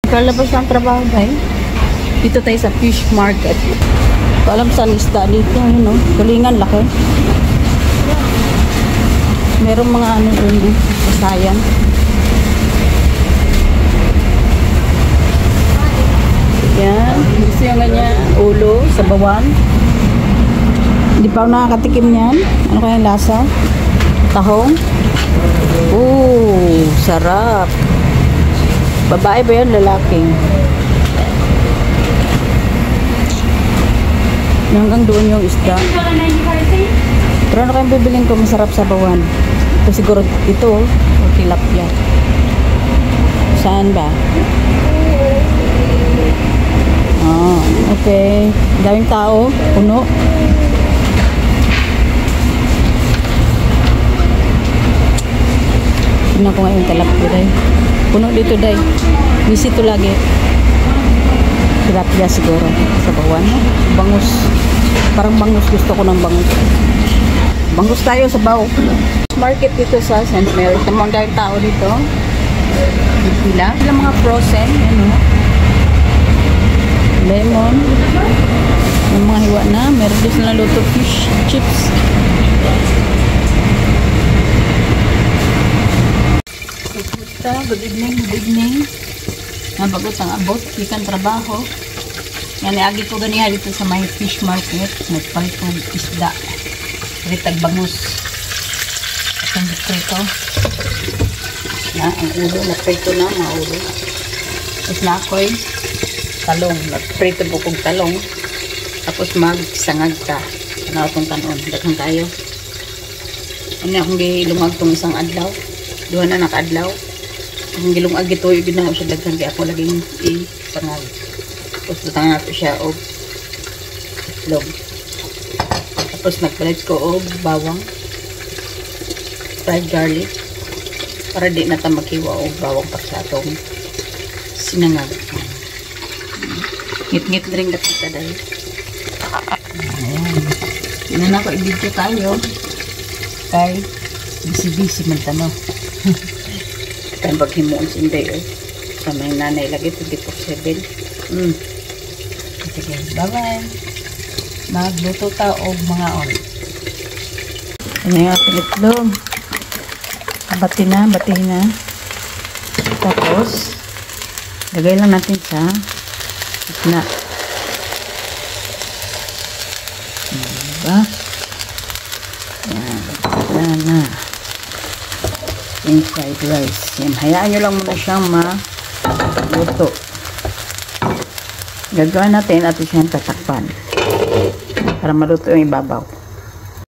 Kalabas ng trabaho tayo. Dito tayo sa fish market. So, alam saan isda dito. Yun, no? Tulingan, laki. Merong mga ano yun, kasayan. Yan. Gusto yung ganyan. Ulo, sabawan. Hindi pa ako nakakatikim yan. Ano kaya lasa? Tahong. Ooh, sarap. Babae ba yun? Lalaking. Hanggang doon yung isda. Pero ano kayong bibiling ko? Masarap sa bawan. Ito siguro ito. O tilapia. Saan ba? Ah, okay. Daming tao. Puno. Tignan ko ngayon tilapia day. Puno dito day. Visito lagi. Tilapia siguro. Sa bawan. Bangus. Parang bangus. Gusto ko ng bangus. Bangus tayo sa baw. Market dito sa St. Mary. Tamang dahil tao dito. Pila. Pila mga frozen. Ano? Lemon. Yung mga hiwa na. Meron din sila luto fish chips. Good evening, good evening. Nabagot ang abot, ikan trabaho. Yan, agi ko ganiha dito sa may fish market. Nagpalit ko isda. Ritag bangus. At ang prito. Na, ang ulo, nagprito na, mga ulo. Tapos na ako'y talong. Nagprito po kong talong. Tapos magsangag ka. Ano itong kanon? Daghang tayo. Ano akong gilungag itong isang adlaw. Duha na naka-adlaw. Ang gilungag ito, yung ginawa siya daghang. Di ako laging isangag. Tapos tutang nato siya o itlog. Tapos nagpalit ko o bawang. Fried garlic. Para di na ta maghiwa o bawang pa sa atong sinangag. Ngit-ngit rin na kita dahil. Ayan. Yan na ako, i-video tayo. Kay busy-busy man tano. Kaya baghimuon sinday eh. Sa may nanay lagi 24/7. Sige, bye-bye. Magluto ta og mga on. Ano yung ating itlog? Bati na. Tapos, lagay lang natin sa gitna. Diba? Yan na. Yung fried rice. Yan. Hayaan nyo lang muna siyang maluto. Gagawin natin at siyang tatakpan para maluto yung ibabaw.